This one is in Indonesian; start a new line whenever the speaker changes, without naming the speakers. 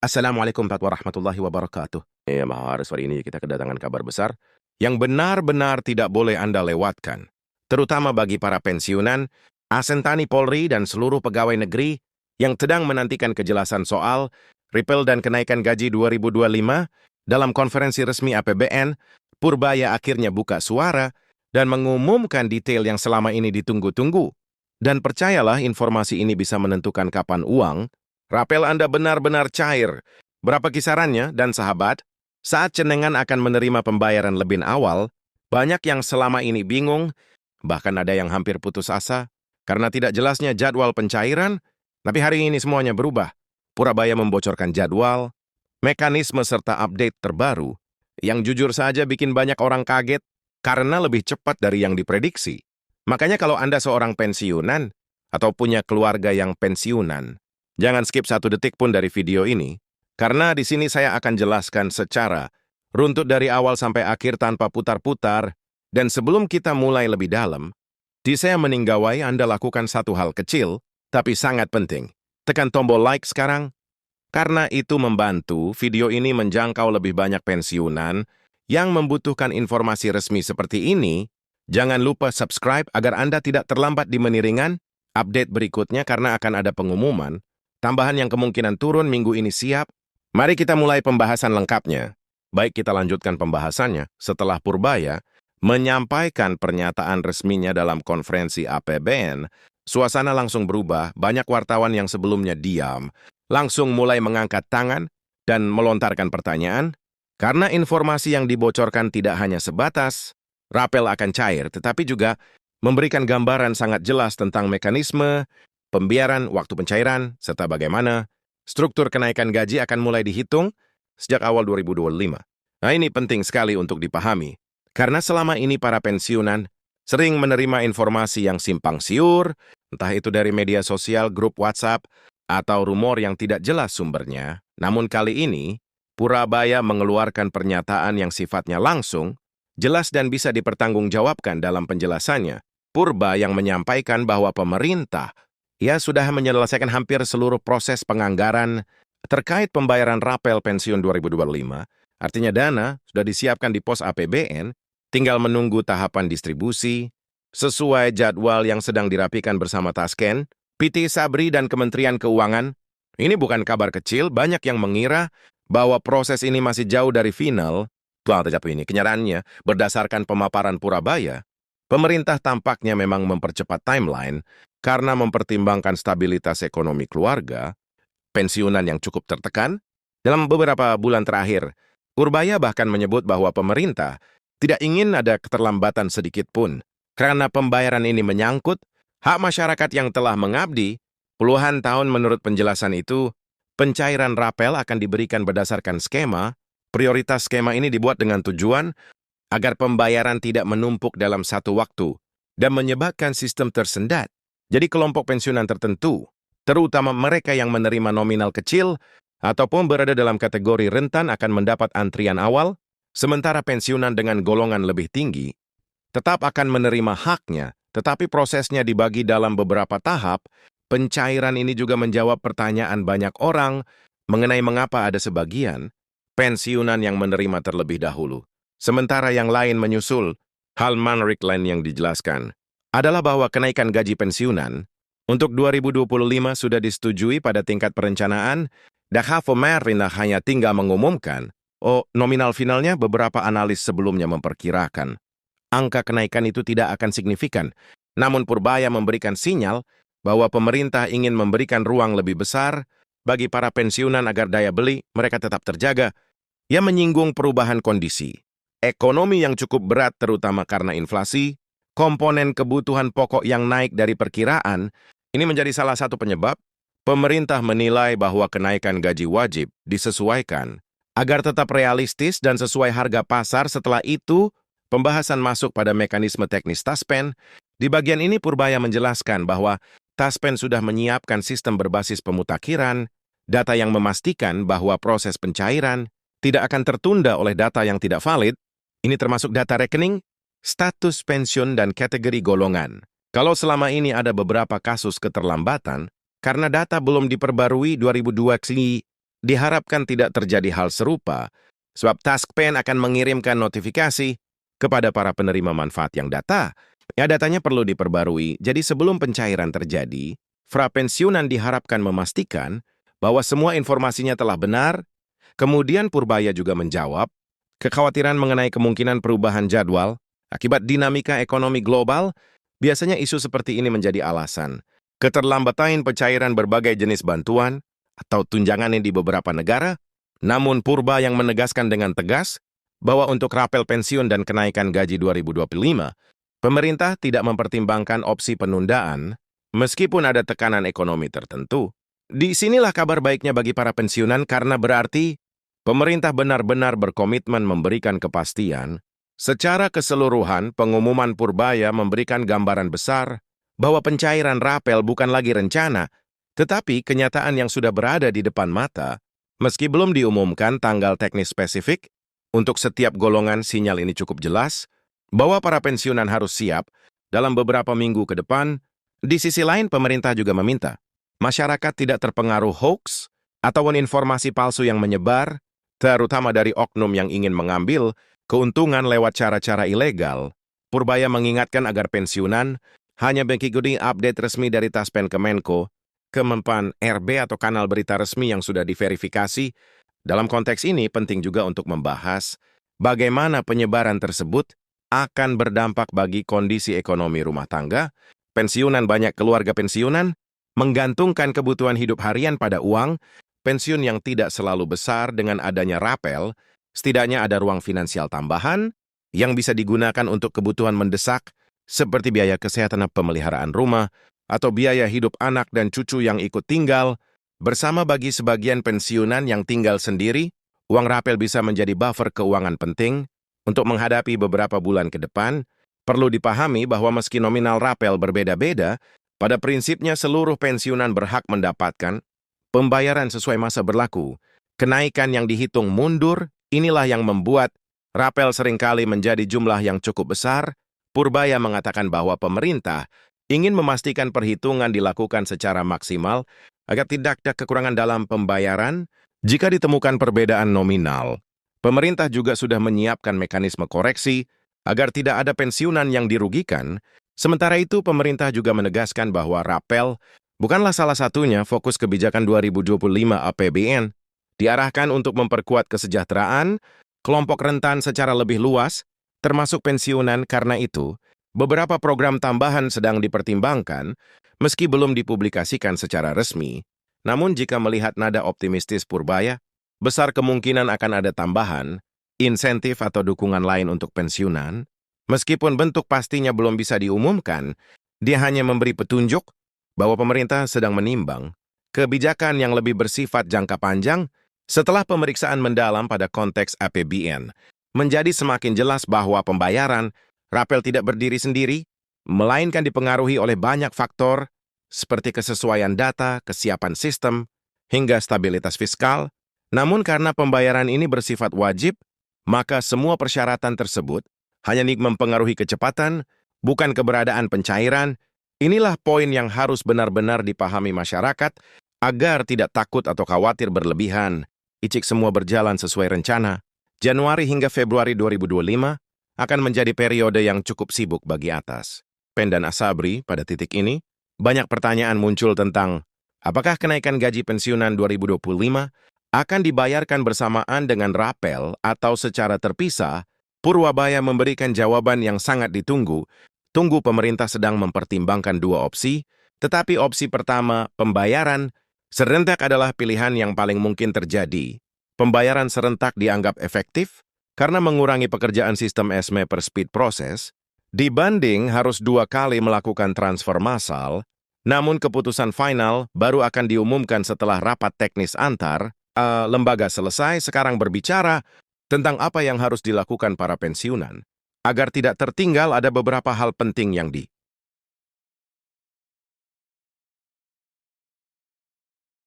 Assalamualaikum warahmatullahi wabarakatuh. Ya, Maharis, hari ini kita kedatangan kabar besar yang benar-benar tidak boleh Anda lewatkan. Terutama bagi para pensiunan, Asentani Polri dan seluruh pegawai negeri yang sedang menantikan kejelasan soal repeal dan kenaikan gaji 2025 dalam konferensi resmi APBN, Purbaya akhirnya buka suara dan mengumumkan detail yang selama ini ditunggu-tunggu. Dan percayalah, informasi ini bisa menentukan kapan uang rapel Anda benar-benar cair. Berapa kisarannya? Dan sahabat, saat cenengan akan menerima pembayaran lebih awal, banyak yang selama ini bingung, bahkan ada yang hampir putus asa, karena tidak jelasnya jadwal pencairan, tapi hari ini semuanya berubah. Purabaya membocorkan jadwal, mekanisme serta update terbaru, yang jujur saja bikin banyak orang kaget, karena lebih cepat dari yang diprediksi. Makanya kalau Anda seorang pensiunan, atau punya keluarga yang pensiunan, jangan skip 1 detik pun dari video ini, karena di sini saya akan jelaskan secara runtut dari awal sampai akhir tanpa putar-putar, dan sebelum kita mulai lebih dalam, saya meninggalkan Anda lakukan satu hal kecil, tapi sangat penting. Tekan tombol like sekarang, karena itu membantu video ini menjangkau lebih banyak pensiunan yang membutuhkan informasi resmi seperti ini. Jangan lupa subscribe agar Anda tidak terlambat di meniringan update berikutnya karena akan ada pengumuman tambahan yang kemungkinan turun minggu ini. Siap? Mari kita mulai pembahasan lengkapnya. Baik, kita lanjutkan pembahasannya setelah Purbaya menyampaikan pernyataan resminya dalam konferensi APBN. Suasana langsung berubah, banyak wartawan yang sebelumnya diam langsung mulai mengangkat tangan dan melontarkan pertanyaan, karena informasi yang dibocorkan tidak hanya sebatas rapel akan cair, tetapi juga memberikan gambaran sangat jelas tentang mekanisme pembayaran, waktu pencairan, serta bagaimana struktur kenaikan gaji akan mulai dihitung sejak awal 2025. Nah, ini penting sekali untuk dipahami, karena selama ini para pensiunan sering menerima informasi yang simpang siur, entah itu dari media sosial, grup WhatsApp, atau rumor yang tidak jelas sumbernya. Namun kali ini, Purabaya mengeluarkan pernyataan yang sifatnya langsung, jelas dan bisa dipertanggungjawabkan dalam penjelasannya. Purba yang menyampaikan bahwa pemerintah sudah menyelesaikan hampir seluruh proses penganggaran terkait pembayaran rapel pensiun 2025. Artinya dana sudah disiapkan di pos APBN, tinggal menunggu tahapan distribusi, sesuai jadwal yang sedang dirapikan bersama Tasken, PT Sabri dan Kementerian Keuangan. Ini bukan kabar kecil, banyak yang mengira bahwa proses ini masih jauh dari final. Tetapi ini kenyataannya, berdasarkan pemaparan Purabaya, pemerintah tampaknya memang mempercepat timeline karena mempertimbangkan stabilitas ekonomi keluarga, pensiunan yang cukup tertekan. Dalam beberapa bulan terakhir, Purabaya bahkan menyebut bahwa pemerintah tidak ingin ada keterlambatan sedikit pun, karena pembayaran ini menyangkut hak masyarakat yang telah mengabdi puluhan tahun. Menurut penjelasan itu, pencairan rapel akan diberikan berdasarkan skema. Prioritas skema ini dibuat dengan tujuan agar pembayaran tidak menumpuk dalam satu waktu dan menyebabkan sistem tersendat. Jadi kelompok pensiunan tertentu, terutama mereka yang menerima nominal kecil ataupun berada dalam kategori rentan akan mendapat antrian awal, sementara pensiunan dengan golongan lebih tinggi tetap akan menerima haknya, tetapi prosesnya dibagi dalam beberapa tahap. Pencairan ini juga menjawab pertanyaan banyak orang mengenai mengapa ada sebagian pensiunan yang menerima terlebih dahulu, sementara yang lain menyusul. Hal menarik lain yang dijelaskan adalah bahwa kenaikan gaji pensiunan untuk 2025 sudah disetujui pada tingkat perencanaan, dan pemerintah hanya tinggal mengumumkan. Nominal finalnya beberapa analis sebelumnya memperkirakan angka kenaikan itu tidak akan signifikan. Namun Purbaya memberikan sinyal bahwa pemerintah ingin memberikan ruang lebih besar bagi para pensiunan agar daya beli mereka tetap terjaga. Ia menyinggung perubahan kondisi ekonomi yang cukup berat terutama karena inflasi, komponen kebutuhan pokok yang naik dari perkiraan. Ini menjadi salah satu penyebab pemerintah menilai bahwa kenaikan gaji wajib disesuaikan agar tetap realistis dan sesuai harga pasar. Setelah itu, pembahasan masuk pada mekanisme teknis Taspen. Di bagian ini Purbaya menjelaskan bahwa Taspen sudah menyiapkan sistem berbasis pemutakhiran, data yang memastikan bahwa proses pencairan tidak akan tertunda oleh data yang tidak valid. Ini termasuk data rekening, status pensiun, dan kategori golongan. Kalau selama ini ada beberapa kasus keterlambatan, karena data belum diperbarui 2002 diharapkan tidak terjadi hal serupa, sebab TaskPen akan mengirimkan notifikasi kepada para penerima manfaat yang datanya perlu diperbarui. Jadi sebelum pencairan terjadi, Prapensiunan diharapkan memastikan bahwa semua informasinya telah benar. Kemudian Purbaya juga menjawab kekhawatiran mengenai kemungkinan perubahan jadwal akibat dinamika ekonomi global. Biasanya isu seperti ini menjadi alasan keterlambatan pencairan berbagai jenis bantuan atau tunjangan di beberapa negara. Namun Purba yang menegaskan dengan tegas bahwa untuk rapel pensiun dan kenaikan gaji 2025, pemerintah tidak mempertimbangkan opsi penundaan meskipun ada tekanan ekonomi tertentu. Di sinilah kabar baiknya bagi para pensiunan karena berarti pemerintah benar-benar berkomitmen memberikan kepastian. Secara keseluruhan, pengumuman Purbaya memberikan gambaran besar bahwa pencairan rapel bukan lagi rencana, tetapi kenyataan yang sudah berada di depan mata. Meski belum diumumkan tanggal teknis spesifik, untuk setiap golongan sinyal ini cukup jelas bahwa para pensiunan harus siap dalam beberapa minggu ke depan. Di sisi lain, pemerintah juga meminta masyarakat tidak terpengaruh hoax atau informasi palsu yang menyebar, terutama dari oknum yang ingin mengambil keuntungan lewat cara-cara ilegal. Purbaya mengingatkan agar pensiunan hanya mengikuti update resmi dari Taspen Kemenko, Kemenpan RB atau kanal berita resmi yang sudah diverifikasi. Dalam konteks ini penting juga untuk membahas bagaimana penyebaran tersebut akan berdampak bagi kondisi ekonomi rumah tangga. Pensiunan banyak keluarga pensiunan menggantungkan kebutuhan hidup harian pada uang pensiun yang tidak selalu besar. Dengan adanya rapel, setidaknya ada ruang finansial tambahan yang bisa digunakan untuk kebutuhan mendesak seperti biaya kesehatan pemeliharaan rumah atau biaya hidup anak dan cucu yang ikut tinggal bersama. Bagi sebagian pensiunan yang tinggal sendiri, uang rapel bisa menjadi buffer keuangan penting untuk menghadapi beberapa bulan ke depan. Perlu dipahami bahwa meski nominal rapel berbeda-beda, pada prinsipnya seluruh pensiunan berhak mendapatkan pembayaran sesuai masa berlaku. Kenaikan yang dihitung mundur, inilah yang membuat rapel seringkali menjadi jumlah yang cukup besar. Purbaya mengatakan bahwa pemerintah ingin memastikan perhitungan dilakukan secara maksimal agar tidak ada kekurangan dalam pembayaran. Jika ditemukan perbedaan nominal, pemerintah juga sudah menyiapkan mekanisme koreksi agar tidak ada pensiunan yang dirugikan. Sementara itu, pemerintah juga menegaskan bahwa rapel bukanlah salah satunya fokus kebijakan 2025 APBN. Diarahkan untuk memperkuat kesejahteraan kelompok rentan secara lebih luas, termasuk pensiunan. Karena itu, beberapa program tambahan sedang dipertimbangkan, meski belum dipublikasikan secara resmi. Namun jika melihat nada optimistis Purbaya, besar kemungkinan akan ada tambahan insentif atau dukungan lain untuk pensiunan. Meskipun bentuk pastinya belum bisa diumumkan, dia hanya memberi petunjuk bahwa pemerintah sedang menimbang kebijakan yang lebih bersifat jangka panjang. Setelah pemeriksaan mendalam pada konteks APBN, menjadi semakin jelas bahwa pembayaran rapel tidak berdiri sendiri, melainkan dipengaruhi oleh banyak faktor seperti kesesuaian data, kesiapan sistem, hingga stabilitas fiskal. Namun karena pembayaran ini bersifat wajib, maka semua persyaratan tersebut hanya mempengaruhi kecepatan, bukan keberadaan pencairan. Inilah poin yang harus benar-benar dipahami masyarakat agar tidak takut atau khawatir berlebihan. Icik semua berjalan sesuai rencana. Januari hingga Februari 2025 akan menjadi periode yang cukup sibuk bagi atas Pen dan Asabri. Pada titik ini, banyak pertanyaan muncul tentang apakah kenaikan gaji pensiunan 2025 akan dibayarkan bersamaan dengan rapel atau secara terpisah. Purbaya memberikan jawaban yang sangat ditunggu. Pemerintah sedang mempertimbangkan dua opsi, tetapi opsi pertama, pembayaran serentak, adalah pilihan yang paling mungkin terjadi. Pembayaran serentak dianggap efektif karena mengurangi pekerjaan sistem ESME per speed process dibanding harus 2 kali melakukan transfer massal. Namun keputusan final baru akan diumumkan setelah rapat teknis antar lembaga selesai. Sekarang berbicara tentang apa yang harus dilakukan para pensiunan. Agar tidak tertinggal, ada beberapa hal penting yang